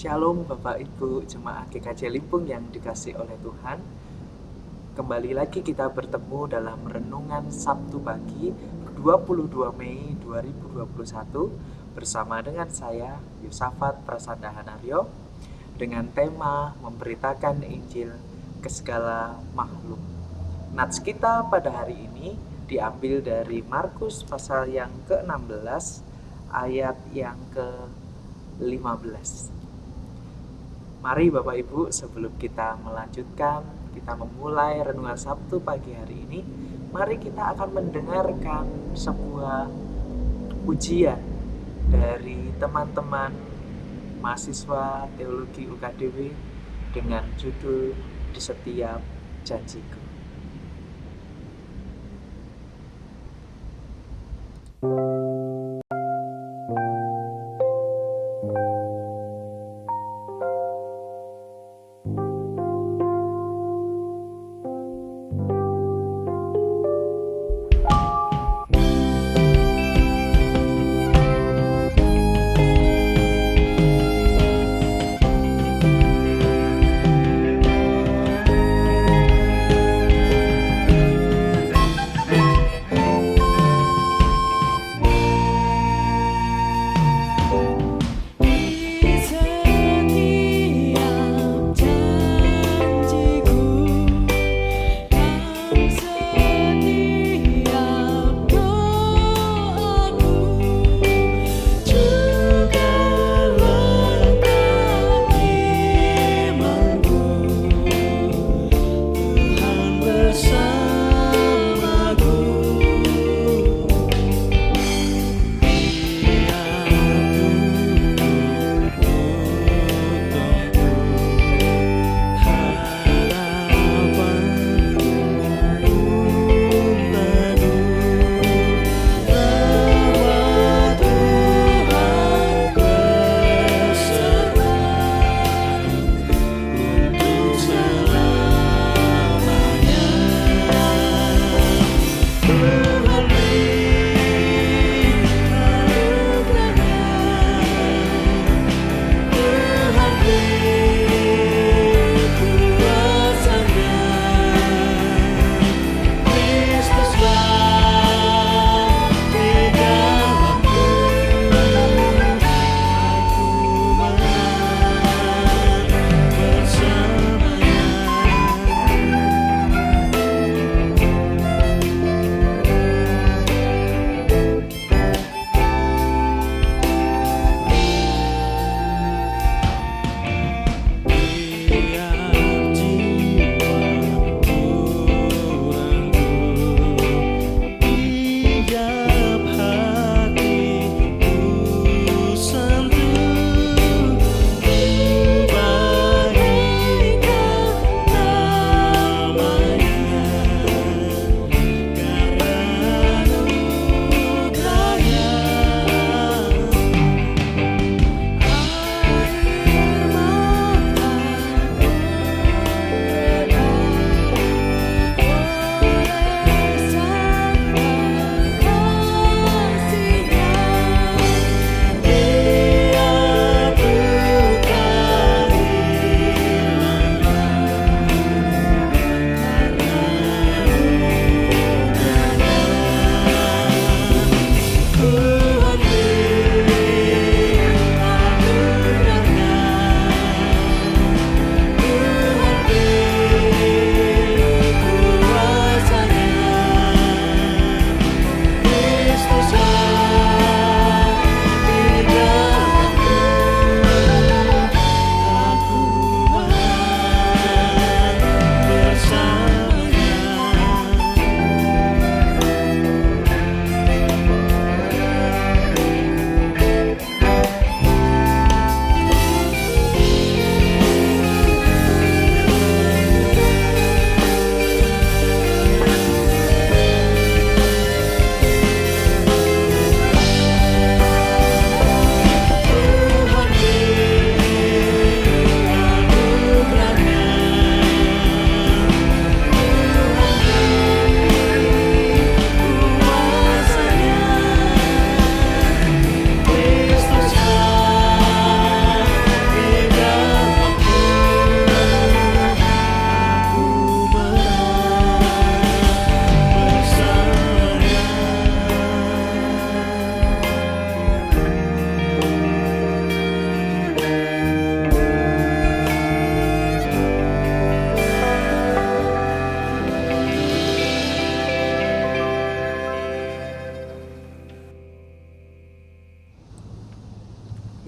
Shalom Bapak Ibu Jemaat GKJ Limpung yang dikasihi oleh Tuhan. Kembali lagi kita bertemu dalam renungan Sabtu pagi 22 Mei 2021 bersama dengan saya Yusafat Prasanda Hanario dengan tema memberitakan Injil ke segala makhluk. Nats kita pada hari ini diambil dari Markus pasal yang ke-16 ayat yang ke-15. Mari Bapak Ibu, sebelum kita melanjutkan, kita memulai renungan Sabtu pagi hari ini, mari kita akan mendengarkan sebuah ujian dari teman-teman mahasiswa teologi UKDW dengan judul Di Setiap Janjiku.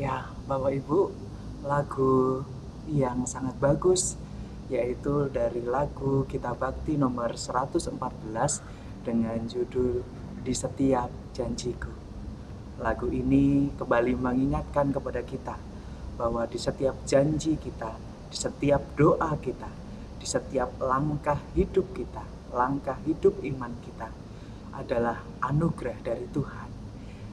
Ya, Bapak Ibu, lagu yang sangat bagus yaitu dari lagu Kita Bakti nomor 114 dengan judul Di Setiap Janjiku. Lagu ini kembali mengingatkan kepada kita bahwa di setiap janji kita, di setiap doa kita, di setiap langkah hidup kita, langkah hidup iman kita adalah anugerah dari Tuhan.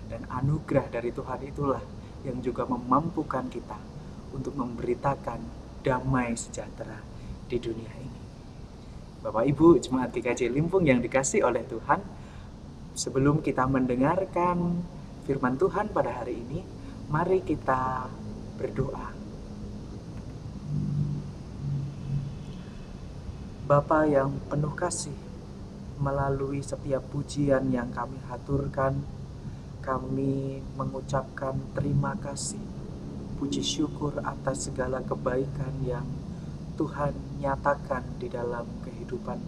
Dan anugerah dari Tuhan itulah yang juga memampukan kita untuk memberitakan damai sejahtera di dunia ini. Bapak Ibu Jemaat GKJ Limpung yang dikasihi oleh Tuhan, sebelum kita mendengarkan firman Tuhan pada hari ini, mari kita berdoa. Bapa yang penuh kasih, melalui setiap pujian yang kami haturkan, kami mengucapkan terima kasih, puji syukur atas segala kebaikan yang Tuhan nyatakan di dalam kehidupan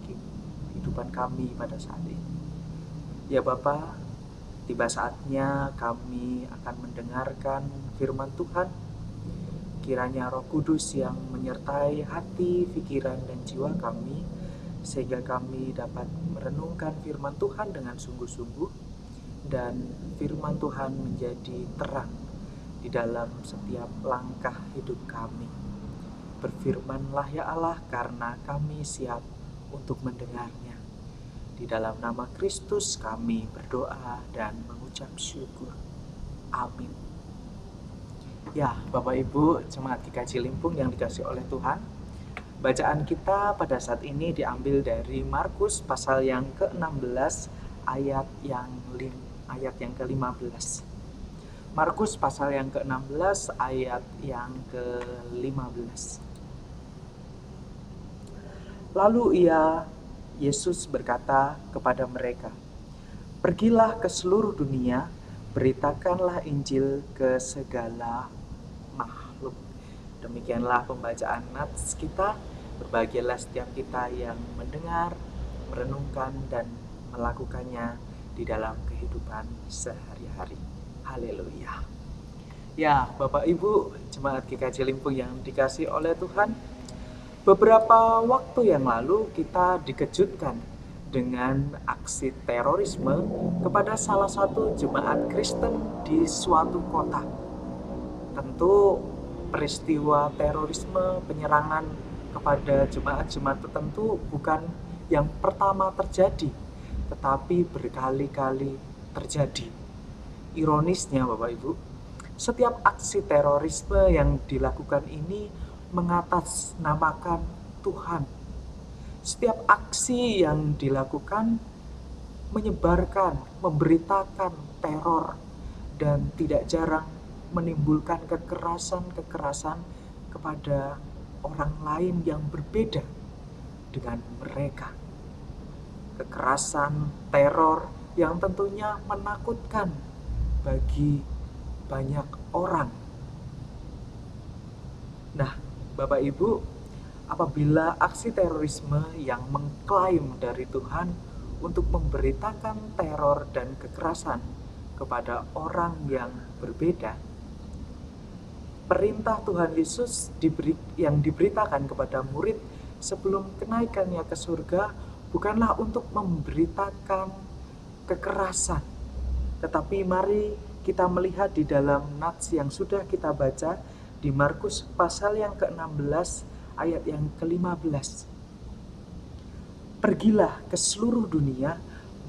kami pada saat ini. Ya Bapa, tiba saatnya kami akan mendengarkan firman Tuhan. Kiranya Roh Kudus yang menyertai hati, pikiran, dan jiwa kami, sehingga kami dapat merenungkan firman Tuhan dengan sungguh-sungguh, dan firman Tuhan menjadi terang di dalam setiap langkah hidup kami. Berfirmanlah ya Allah, karena kami siap untuk mendengarnya. Di dalam nama Kristus kami berdoa dan mengucap syukur. Amin. Ya, Bapak Ibu Jemaat GKJ Limpung yang dikasihi oleh Tuhan, bacaan kita pada saat ini diambil dari Markus pasal yang ke-16 ayat yang ke-15. Markus pasal yang ke-16 ayat yang ke-15. Lalu Yesus berkata kepada mereka, "Pergilah ke seluruh dunia, beritakanlah Injil ke segala makhluk." Demikianlah pembacaan nats kita. Berbahagialah setiap kita yang mendengar, merenungkan, dan melakukannya di dalam kehidupan sehari-hari. Haleluya. Ya, Bapak Ibu Jemaat GKJ Limpung yang dikasihi oleh Tuhan, beberapa waktu yang lalu kita dikejutkan dengan aksi terorisme kepada salah satu jemaat Kristen di suatu kota. Tentu peristiwa terorisme, penyerangan kepada jemaat-jemaat tertentu bukan yang pertama terjadi, tetapi berkali-kali terjadi. Ironisnya Bapak Ibu, setiap aksi terorisme yang dilakukan ini mengatasnamakan Tuhan. Setiap aksi yang dilakukan menyebarkan, memberitakan teror, dan tidak jarang menimbulkan kekerasan kepada orang lain yang berbeda dengan mereka. Kekerasan, teror yang tentunya menakutkan bagi banyak orang. Nah, Bapak Ibu, apabila aksi terorisme yang mengklaim dari Tuhan untuk memberitakan teror dan kekerasan kepada orang yang berbeda, perintah Tuhan Yesus yang diberitakan kepada murid sebelum kenaikannya ke surga bukanlah untuk memberitakan kekerasan. Tetapi mari kita melihat di dalam nats yang sudah kita baca di Markus pasal yang ke-16 ayat yang ke-15. Pergilah ke seluruh dunia,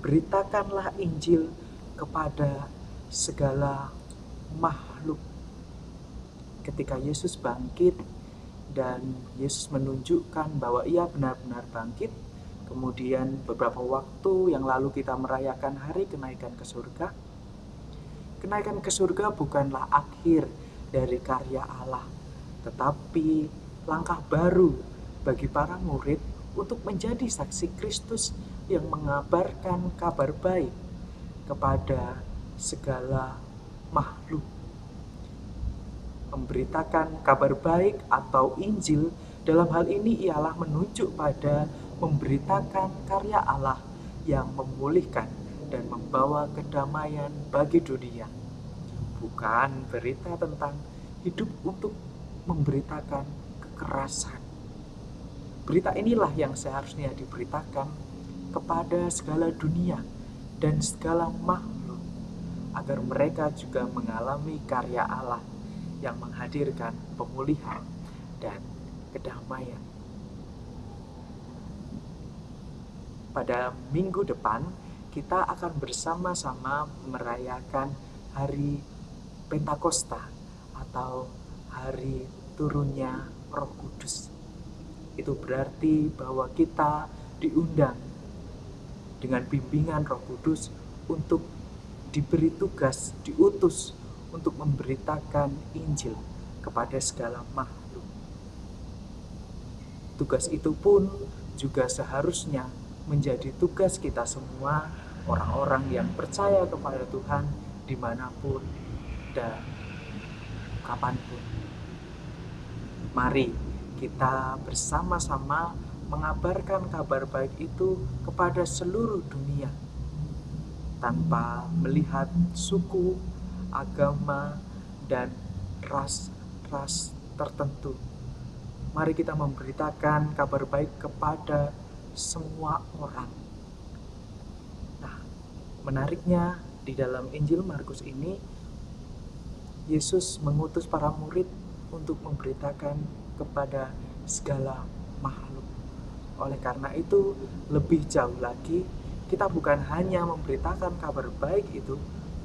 beritakanlah Injil kepada segala makhluk. Ketika Yesus bangkit dan Yesus menunjukkan bahwa ia benar-benar bangkit, kemudian beberapa waktu yang lalu kita merayakan hari kenaikan ke surga. Kenaikan ke surga bukanlah akhir dari karya Allah, tetapi langkah baru bagi para murid untuk menjadi saksi Kristus yang mengabarkan kabar baik kepada segala makhluk. Memberitakan kabar baik atau Injil dalam hal ini ialah menunjuk pada memberitakan karya Allah yang memulihkan dan membawa kedamaian bagi dunia. bukan berita tentang hidup untuk memberitakan kekerasan. Berita inilah yang seharusnya diberitakan kepada segala dunia dan segala makhluk, agar mereka juga mengalami karya Allah yang menghadirkan pemulihan dan kedamaian. Pada minggu depan, kita akan bersama-sama merayakan hari Pentakosta atau hari turunnya Roh Kudus. Itu berarti bahwa kita diundang dengan bimbingan Roh Kudus untuk diberi tugas, diutus untuk memberitakan Injil kepada segala makhluk. Tugas itu pun juga seharusnya menjadi tugas kita semua, orang-orang yang percaya kepada Tuhan dimanapun dan kapanpun. Mari kita bersama-sama mengabarkan kabar baik itu kepada seluruh dunia, tanpa melihat suku, agama, dan ras tertentu. Mari kita memberitakan kabar baik kepada semua orang. Nah, menariknya di dalam Injil Markus ini, Yesus mengutus para murid untuk memberitakan kepada segala makhluk. Oleh karena itu, lebih jauh lagi, kita bukan hanya memberitakan kabar baik itu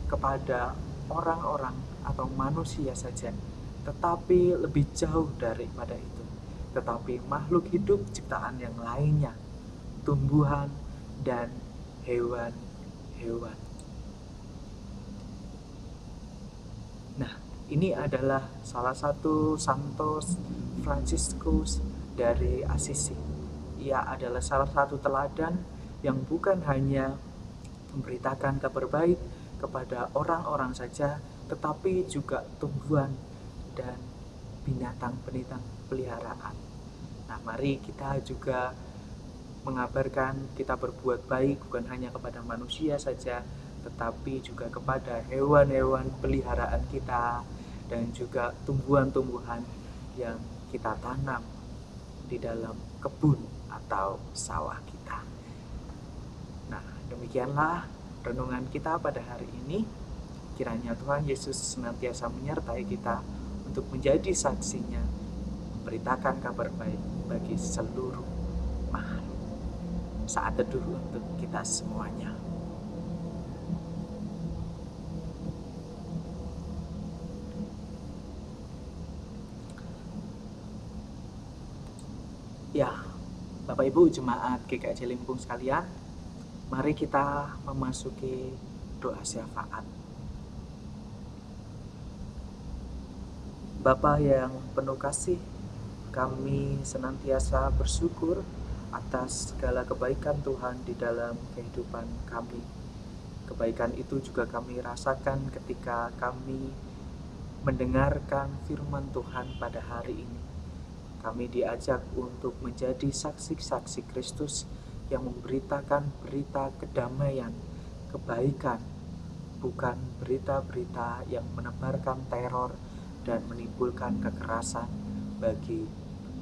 kepada orang-orang atau manusia saja, tetapi lebih jauh daripada itu. Tetapi makhluk hidup ciptaan yang lainnya, tumbuhan dan hewan-hewan. Nah, ini adalah salah satu Santos Franciscus dari Assisi. Ia adalah salah satu teladan yang bukan hanya memberitakan kabar baik kepada orang-orang saja, tetapi juga tumbuhan dan binatang-binatang peliharaan. Nah, mari kita juga mengabarkan kita berbuat baik bukan hanya kepada manusia saja, tetapi juga kepada hewan-hewan peliharaan kita dan juga tumbuhan-tumbuhan yang kita tanam di dalam kebun atau sawah kita. Nah, demikianlah renungan kita pada hari ini. Kiranya Tuhan Yesus senantiasa menyertai kita untuk menjadi saksinya, memberitakan kabar baik bagi seluruh makhluk. Saat teduh untuk kita semuanya. Ya, Bapak Ibu Jemaat GKJ Limpung sekalian, mari kita memasuki doa syafaat. Bapa yang penuh kasih, kami senantiasa bersyukur atas segala kebaikan Tuhan di dalam kehidupan kami. Kebaikan itu juga kami rasakan ketika kami mendengarkan firman Tuhan pada hari ini. Kami diajak untuk menjadi saksi-saksi Kristus yang memberitakan berita kedamaian, kebaikan, bukan berita-berita yang menebarkan teror dan menimbulkan kekerasan bagi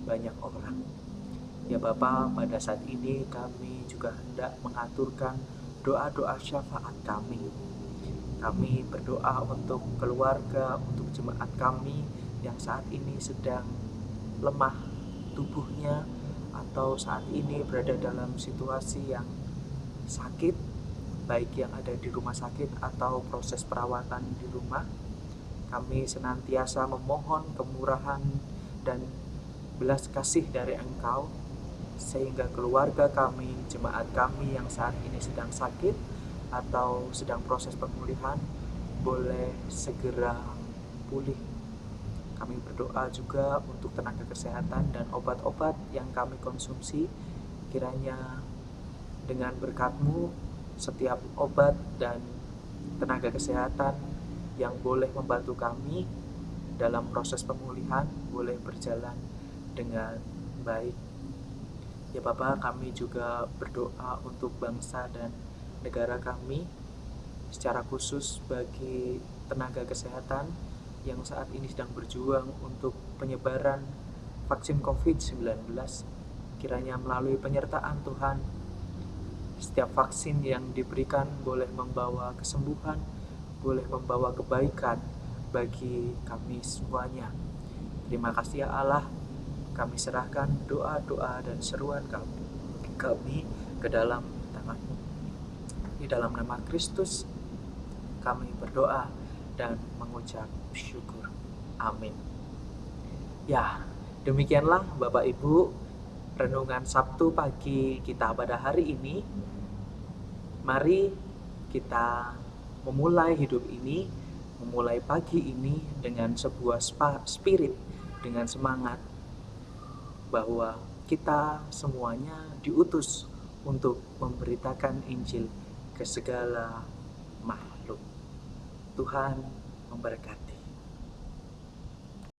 banyak orang. Ya Bapa, pada saat ini kami juga hendak mengaturkan doa-doa syafaat kami. Kami berdoa untuk keluarga, untuk jemaat kami yang saat ini sedang lemah tubuhnya atau saat ini berada dalam situasi yang sakit, baik yang ada di rumah sakit atau proses perawatan di rumah. Kami senantiasa memohon kemurahan dan belas kasih dari Engkau, sehingga keluarga kami, jemaat kami yang saat ini sedang sakit atau sedang proses pemulihan boleh segera pulih. Kami berdoa juga untuk tenaga kesehatan dan obat-obat yang kami konsumsi. Kiranya dengan berkat-Mu, setiap obat dan tenaga kesehatan yang boleh membantu kami dalam proses pemulihan boleh berjalan dengan baik. Ya Bapak, kami juga berdoa untuk bangsa dan negara kami, secara khusus bagi tenaga kesehatan yang saat ini sedang berjuang untuk penyebaran vaksin COVID-19. Kiranya melalui penyertaan Tuhan, setiap vaksin yang diberikan boleh membawa kesembuhan, boleh membawa kebaikan bagi kami semuanya. Terima kasih ya Allah, kami serahkan doa-doa dan seruan kami ke dalam tangan-Mu. Di dalam nama Kristus kami berdoa dan mengucap syukur. Amin. Ya, demikianlah Bapak Ibu renungan Sabtu pagi kita pada hari ini. Mari kita memulai hidup ini, memulai pagi ini dengan sebuah spirit, dengan semangat bahwa kita semuanya diutus untuk memberitakan Injil ke segala makhluk. Tuhan memberkati.